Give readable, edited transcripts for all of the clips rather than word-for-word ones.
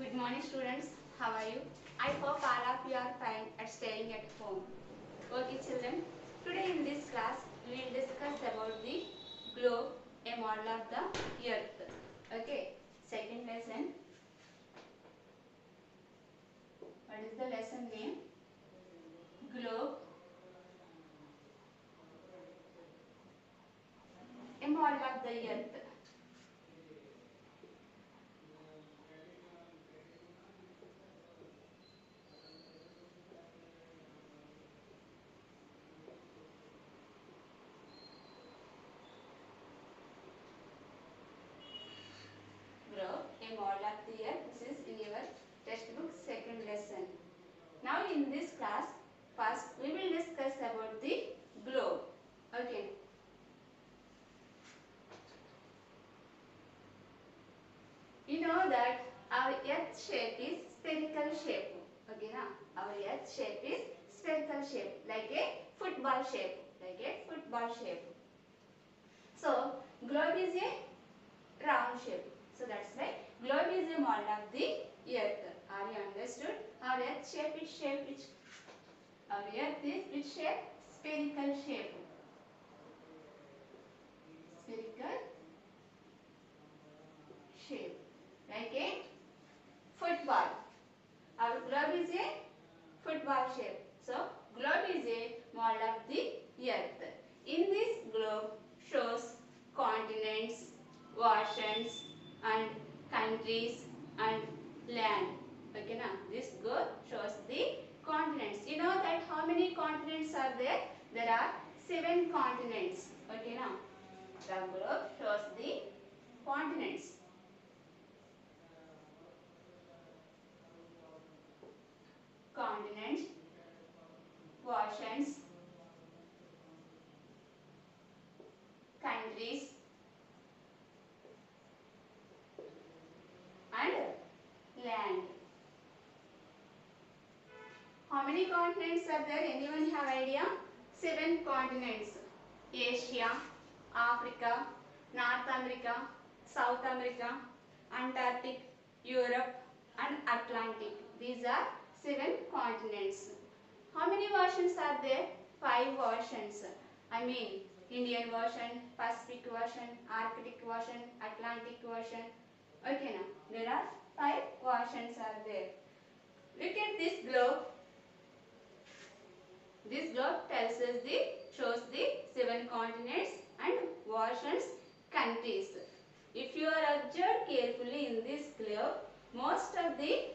Good morning students, how are you? I hope all of you are fine at staying at home. Okay children, today in this class we will discuss about the globe, a model of the earth. Okay, second lesson. What is the lesson name? Globe, a model of the earth. Globe, a model of the earth. This is in your textbook second lesson. Now in this class, first we will discuss about the globe. Okay. You know that our earth shape is spherical shape. Okay, na? Our earth shape is spherical shape, like a football shape, like a football shape. So globe is a round shape. So that's why globe is a model of the earth. Are you understood? Our earth shape is which? Our earth is which shape? Spherical shape. Spherical shape, like a football. Our globe is a football shape. So globe is a model of the earth. In this globe shows continents, oceans and countries and land. Okay, now this globe shows the continents. You know that how many continents are there? There are 7 continents. Okay, now the globe shows the continents. Continents, oceans, countries and land. How many continents are there? Anyone have idea? 7 continents. Asia, Africa, North America, South America, Antarctic, Europe and Atlantic. These are 7 continents. How many oceans are there? 5 oceans. I mean Indian Ocean, Pacific Ocean, Arctic Ocean, Atlantic Ocean. Okay, now there are 5 oceans are there. Look at this globe. This globe shows the 7 continents and oceans, countries. If you are observed carefully in this globe, most of the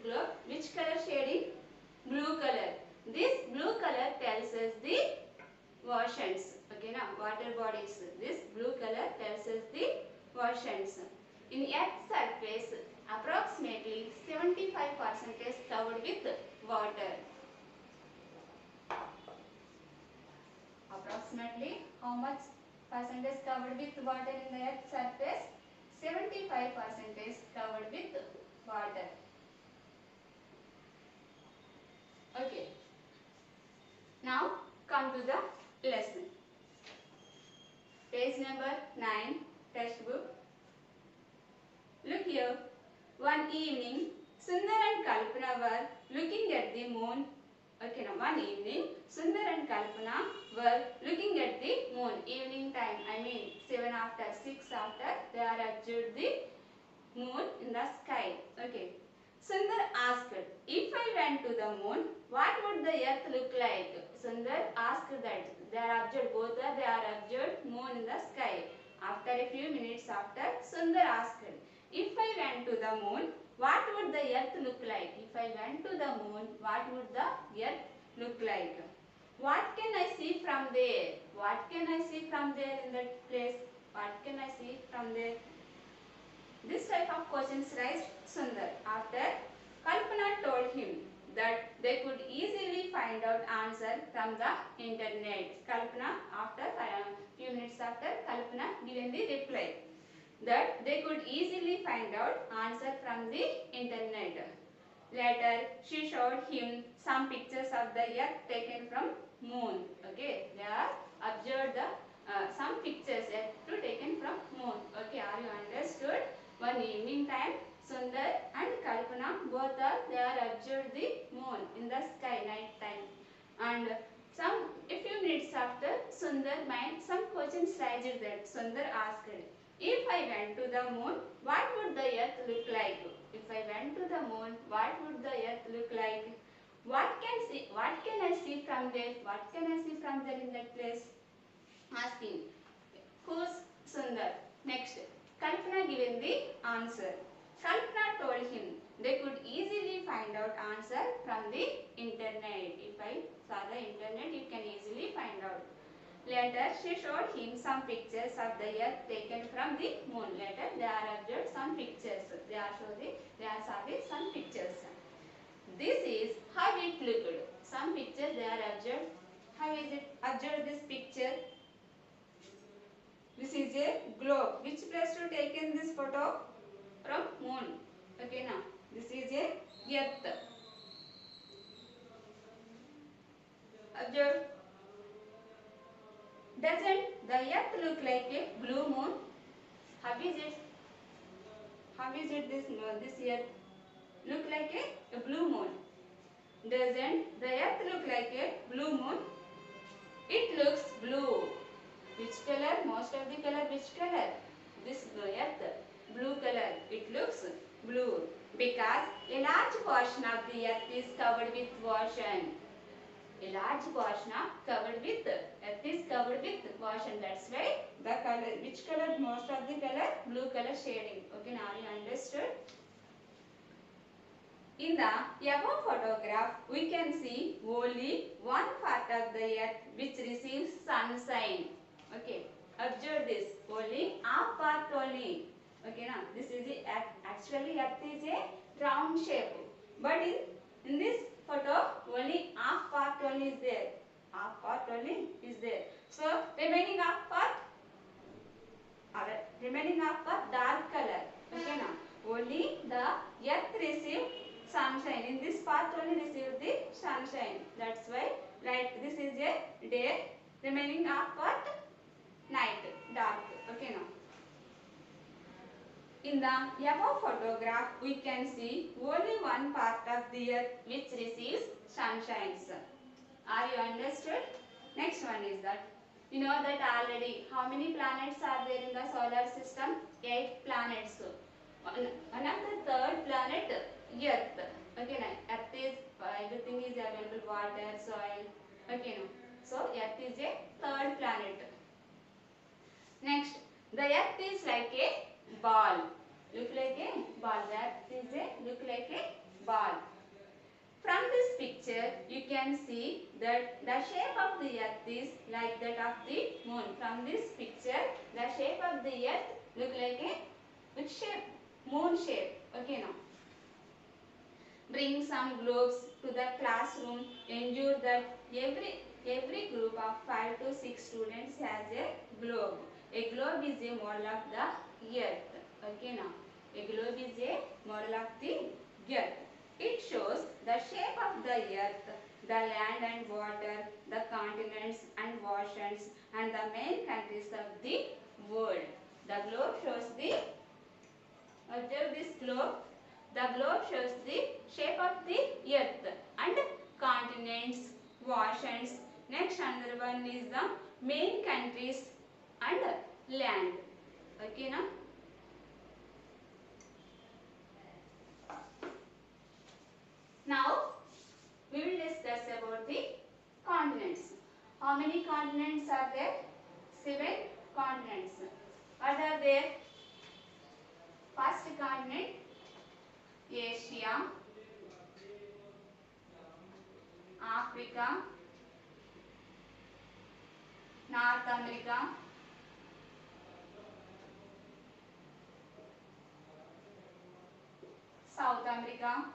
globe which color shading? Blue color. This blue color tells us the oceans. Okay, now water bodies. This blue color tells us the oceans. In Earth's surface, approximately 75% is covered with water. Approximately how much percentage covered with water in the Earth's surface? 75% is covered with water. Okay. Now come to the lesson. Page number 9, textbook. Look here. One evening, Sundar and Kalpana were looking at the moon. Okay, now one evening, Sundar and Kalpana were looking at the moon. Evening time, I mean 7 after, 6 after, they are observed the moon in the sky. Okay. Sundar asked, if I went to the moon, what would the earth look like? Sundar asked that. They are observed moon in the sky. After a few minutes after, Sundar asked, if I went to the moon, what would the earth look like? If I went to the moon, what would the earth look like? What can I see from there? What can I see from there in that place? What can I see from there? This type of questions raised Sundar. After Kalpana told him that they could easily find out answer from the internet. Kalpana, after few minutes after, Kalpana given the reply that they could easily find out answer from the internet. Later, she showed him some pictures of the earth taken from moon. Okay, they are observed the some pictures taken from moon. Okay, are you understood? One evening time, Sundar and Kalpana both they are observed the moon in the sky night time. And some few minutes after, Sundar made some questions raised that Sundar asked, if I went to the moon, what would the earth look like? If I went to the moon, what would the earth look like? What can I see from there? What can I see from there in that place? Asking. Who's Sundar? Next, Kalpana given the answer. Kalpana told him they could easily find out answer from the internet. If I saw the internet, you can easily find out. Later, she showed him some pictures of the earth taken from the moon. Later, they are observed some pictures. They saw some pictures. This is how it looked. Some pictures they are observed. How is it? Observe this picture. This is a globe. Which place to take in this photo? From moon. Okay, now this is a earth. Observe. Doesn't the earth look like a blue moon? How is it? How is it this earth look like a blue moon? Doesn't the earth look like a blue moon? It looks blue. Which color? Most of the color which color? This earth blue color. It looks blue because a large portion of the earth is covered with ocean. A large portion covered with earth is covered with ocean. That's why the color, which color? Most of the color blue color shading. Okay, now you understood. In the above photograph, we can see only one part of the earth which receives sunshine. Okay, observe this. Only half part only. Okay, now this is the earth. Actually, earth is a round shape, but in this photo, only half part only is there. Half part only is there. So remaining half part, dark color. Okay, now only the earth received sunshine. In this part only received the sunshine. That's why this is a day. Remaining half part night, dark. Okay, now in the above photograph, we can see only one part of the earth which receives sunshine. Are you understood? Next one is that you know that already how many planets are there in the solar system? 8 planets. One of the third planet, Earth. Okay, now Earth is everything is available, water, soil. Okay, now so Earth is a third planet. Next, the Earth is like a ball. Look like a ball. The Earth is look like a ball. From this picture, you can see that the shape of the earth is like that of the moon. From this picture, the shape of the earth look like a which shape? Moon shape. Okay, now bring some globes to the classroom. Ensure that every group of 5 to 6 students has a globe. A globe is a model of the earth. Okay, now a globe is a model of the earth. It shows the shape of the earth, the land and water, the continents and oceans, and the main countries of the world. The globe shows observe this globe. The globe shows the shape of the earth and continents, oceans. Next, another one is the main countries and land. Okay, now. Now, we will discuss about the continents. How many continents are there? 7 continents. What are there? First continent, Asia, Africa, North America, South America,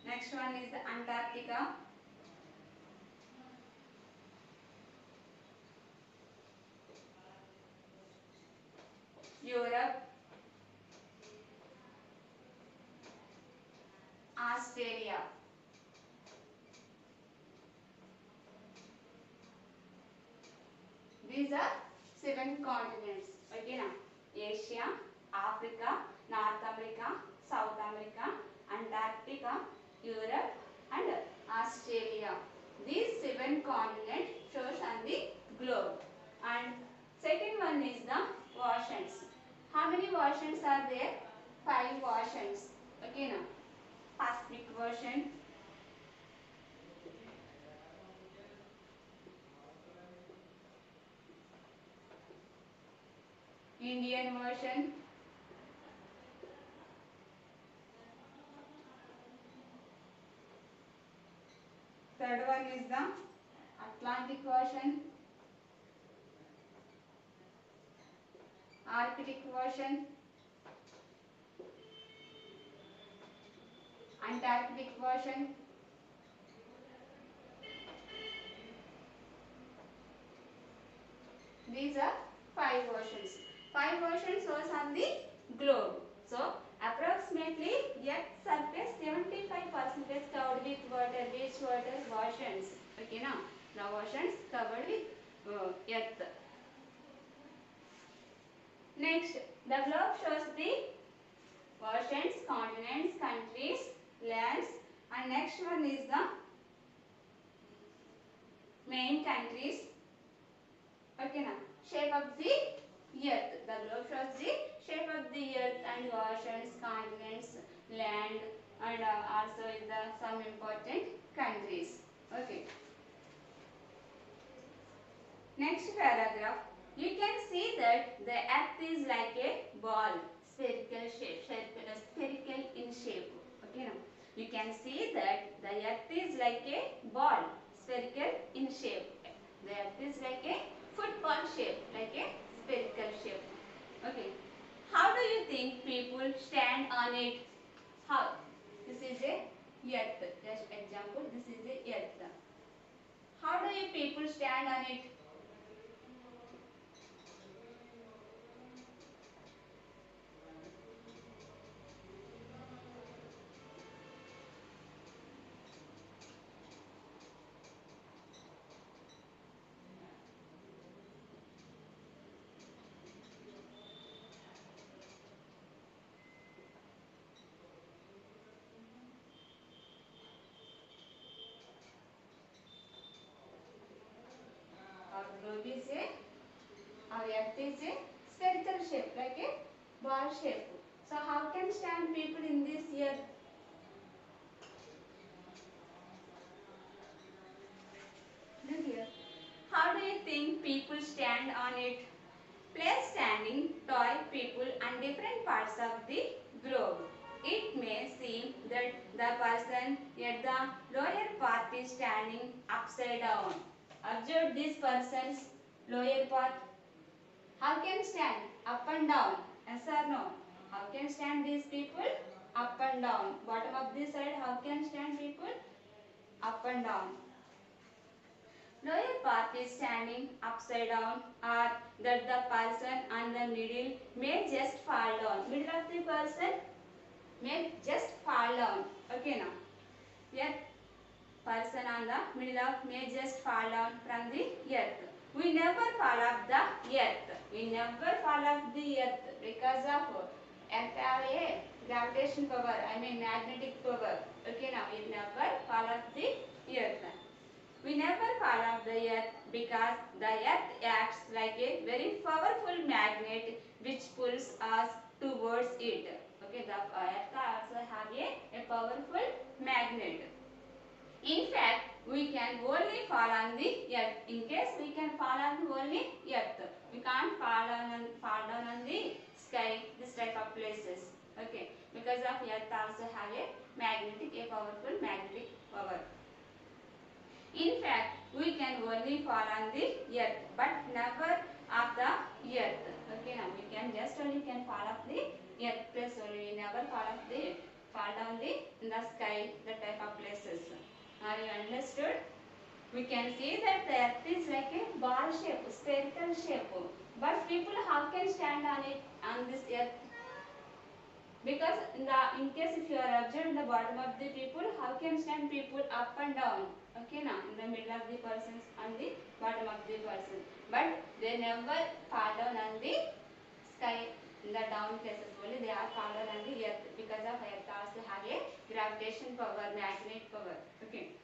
next one is Antarctica, Europe, Australia. These are 7 continents. Okay now. Asia, Africa, North America, South America, Antarctica, Europe and Australia. These 7 continents shows on the globe. And second one is the oceans. How many oceans are there? 5 oceans. Okay now. Pacific Ocean, Indian Ocean, third one is the Atlantic Ocean, Arctic Ocean, Antarctic Ocean, these are 5 oceans. 5 oceans was on the globe. So, approximately Earth's surface 75% covered with water. Which water? Oceans. Okay, now the oceans covered with Earth. Next, the globe shows the oceans, continents, countries, lands, and next one is the main countries. Okay, now shape of the earth. The globe shows the shape of the earth and oceans, continents, land, and also is the some important countries. Okay. Next paragraph. You can see that the earth is like a ball, spherical shape, spherical in shape. Okay, now you can see that the earth is like a ball, spherical in shape. The earth is like a football shape, like a spherical shape. Okay. How do you think people stand on it? How? This is a earth. Just example. This is a earth. How do you people stand on it? Our globe is our earth is a spherical shape, like a ball shape. So how can stand people in this earth? Look here. How do you think people stand on it? Place standing, toy, people and different parts of the globe. It may seem that the person at the lower part is standing upside down. Observe this person's lower part. How can stand? Up and down. Yes or no? How can stand these people? Up and down. Bottom of this side, how can stand people? Up and down. Lower part is standing upside down or that the person on the middle may just fall down. Middle of the person may just fall down. Okay now. Here person on the middle of may just fall down from the earth. We never fall off the earth. We never fall off the earth because of earth have a gravitation power. I mean magnetic power. Okay now we never fall off the earth. We never fall off the earth because the earth acts like a very powerful magnet which pulls us towards it. Okay, the earth also have a powerful magnet. In fact, we can only fall on the earth. In case we can fall on only earth. We can't fall down on the sky, this type of places. Okay, because of earth also have a powerful magnetic power. In fact, we can only fall on the earth, but never off the earth. Okay, now we can just only can fall off the earth place only. We never fall down in the sky, the type of places. Are you understood? We can see that the earth is like a ball shape, spherical shape. But people how can stand on it, on this earth? Because in case if you are observed the bottom of the people, how can stand people up and down? Okay, now in the middle of the persons and the bottom of the person, but they never fall down on the sky in the down places. Only they are fall down on the earth because of earth also have a gravitation power, magnet power. Okay.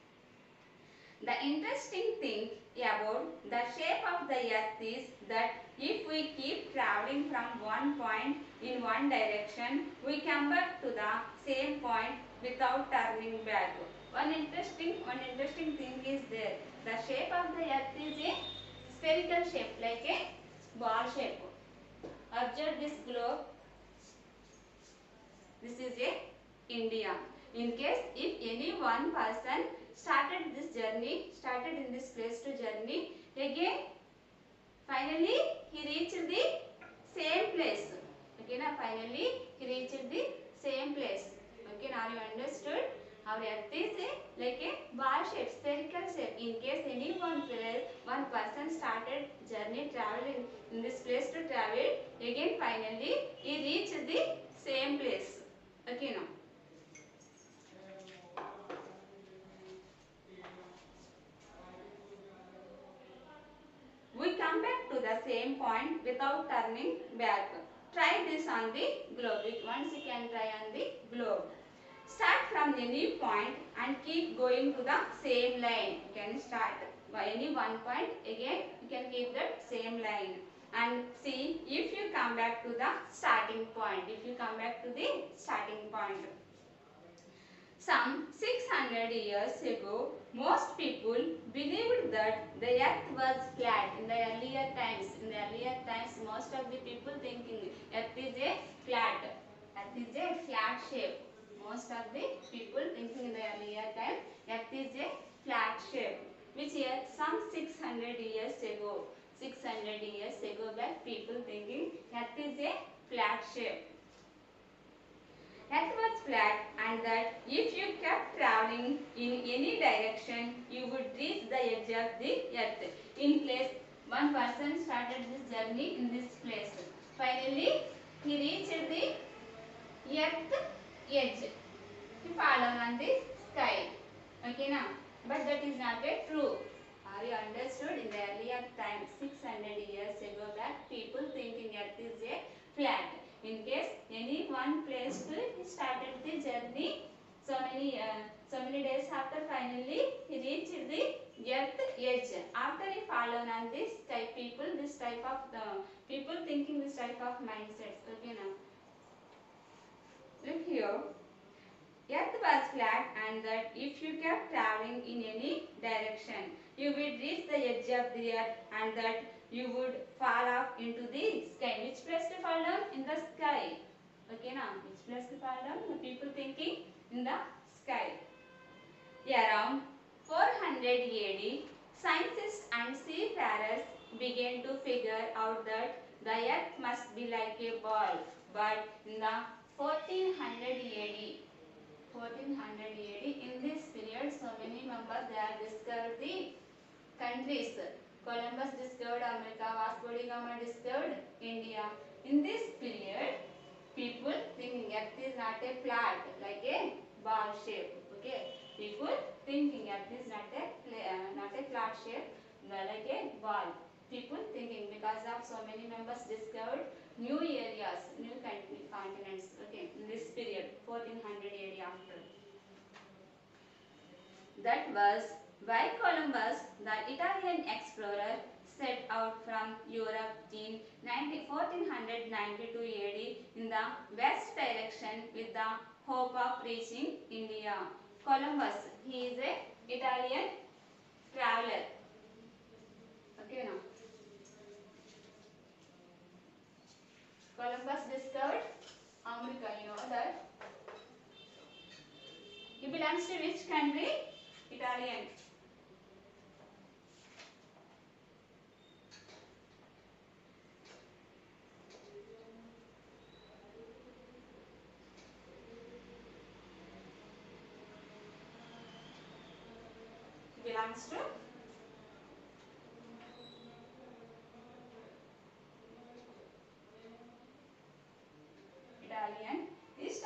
The interesting thing about the shape of the earth is that if we keep traveling from one point in one direction, we come back to the same point without turning back. One interesting thing is there. The shape of the earth is a spherical shape, like a ball shape. Observe this globe. This is a India. In case if any one person started in this place to journey, again finally he reached the same place. Okay, now finally he reached the same place. Okay, now you understood? Our earth is like a ball shape, spherical shape. In case any one person started journey traveling in this place to travel, again finally he reached the same place. Okay, now. We come back to the same point without turning back. Try this on the globe. Once you can try on the globe. Start from any point and keep going to the same line. You can start by any one point. Again, you can keep that same line. And see if you come back to the starting point. If you come back to the starting point. Some 600 years ago, most people believed that the earth was flat. In the earlier times, most of the people thinking earth is a flat. Earth is a flat shape. Most of the people thinking in the earlier time, earth is a flat shape. Which year? Some 600 years ago. 600 years ago back, people thinking earth is a flat shape. Earth was flat and that if you kept traveling in any direction, you would reach the edge of the earth. In place, one person started this journey in this place. Finally, he reached the earth edge. He fell down on the sky. Okay, now, but that is not a true. Are you understood? In the earlier time, 600 years ago back, people thinking earth is a flat. In case any one place to he started the journey, so many days after finally he reached the earth edge. After he fallen on this type of people thinking this type of mindsets. Okay, now look here. Earth was flat and that if you kept traveling in any direction, you would reach the edge of the earth and that you would fall off into the sky. Which place to fall down? In the sky. Okay, now which place to fall down? The people thinking in the sky. Around 400 AD, scientists and seafarers began to figure out that the earth must be like a ball. But in the 1400 AD, in this period, so many members they have discovered the countries. Columbus discovered America, Vasco da Gama discovered India. In this period, people thinking earth is not a flat like a ball shape. Okay, people thinking earth is not a flat shape like a ball. People thinking because of so many members discovered new areas, new continents. Okay, in this period, 1400 area after. That was why Columbus, the Italian explorer, set out from Europe in 1492 AD in the west direction with the hope of reaching India. Columbus, he is a Italian traveler. Okay, now. Columbus discovered America, you know that. He belongs to which country? Italian. He belongs to Italian. His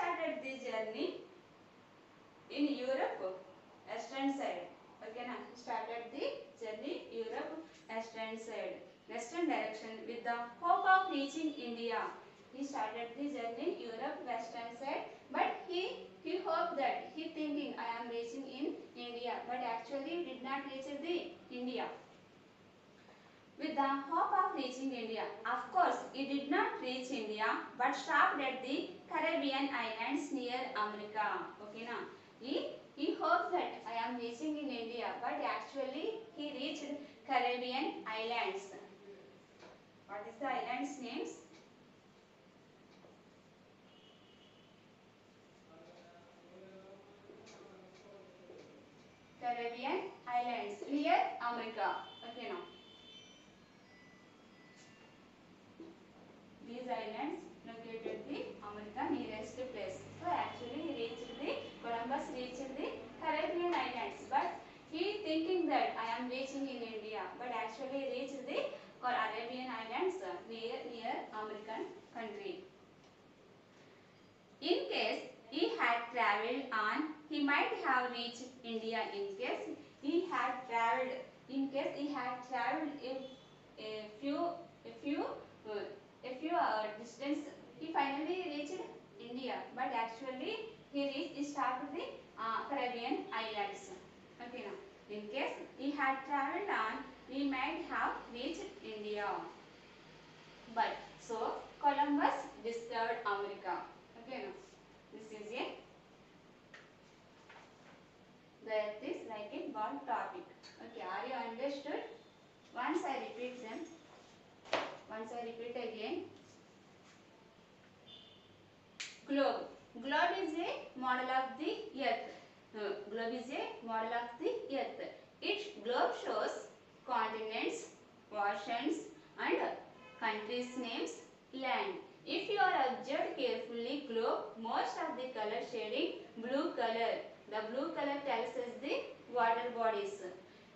western direction with the hope of reaching India. He started the journey Europe western side, but he hoped that he thinking I am reaching in India, but actually did not reach the India. With the hope of reaching India. Of course, he did not reach India but stopped at the Caribbean islands near America. Okay, na? He hoped that I am reaching in India, but actually he reached Caribbean islands. What is the islands names? Caribbean islands near America. Okay, now. These islands located the America nearest place. So actually he reached the Columbus reached the Caribbean islands, but he thinking that I am reaching in India, but actually reached the Arabian islands near American country. In case he had travelled on, he might have reached India. In case he had travelled, a few distance, he finally reached India. But actually, he stopped the Caribbean islands. Okay, now in case he had travelled on, he might have reached India. But so Columbus discovered America. Okay, now this is a the earth is like a ball topic. Okay, are you understood? Once I repeat them. Once I repeat again. Globe. Globe is a model of the earth. Globe is a model of the earth. Its globe shows continents, oceans and countries' names, land. If you are observed carefully, globe, most of the color shading blue color. The blue color tells us the water bodies.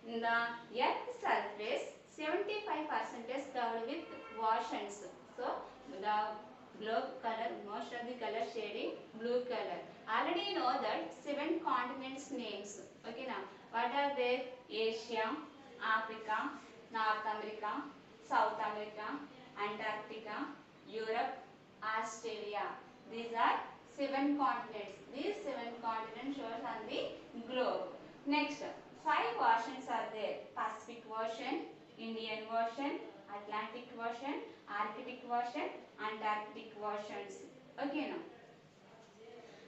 In the earth's surface, 75% is covered with oceans. So, the globe color, most of the color shading blue color. Already know that 7 continents names. Okay, now what are they? Asia, Africa, North America, South America, Antarctica, Europe, Australia. These are 7 continents. These 7 continents shows on the globe. Next, 5 oceans are there. Pacific Ocean, Indian Ocean, Atlantic Ocean, Arctic Ocean, Antarctic Oceans. Okay, now.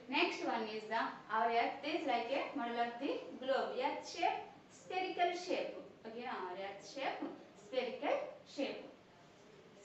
Next one is our earth is like a model of the globe. Earth shape, spherical shape. Okay, now our earth shape, spherical shape.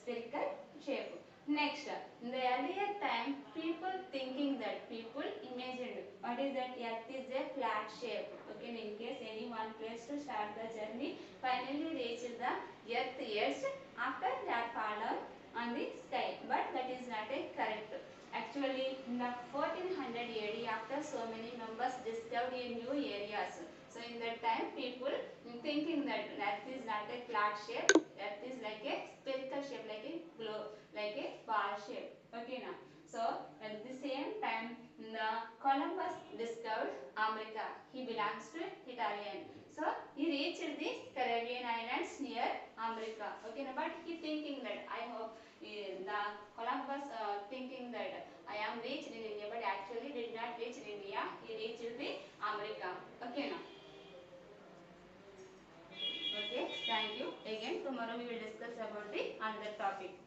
Spherical shape. Next, in the earlier time, people imagined what is that earth is a flat shape. Okay, in case any one place to start the journey, finally reach the earth edge, after that fall down on the sky. But that is not a correct. Actually, in the 1400 AD, after so many members discovered in new areas. So in that time, people thinking that earth is not a flat shape, earth is like a spherical shape, like a globe, like a ball shape. Okay, now. So at the same time, the Columbus discovered America. He belongs to Italian. So he reached the Caribbean islands near America. Okay, now, but he thinking that I hope the Columbus thinking that I am reached in India, but actually did not reach India. He reached the America. Okay, now. Okay, thank you. Again, tomorrow we will discuss about the another topic.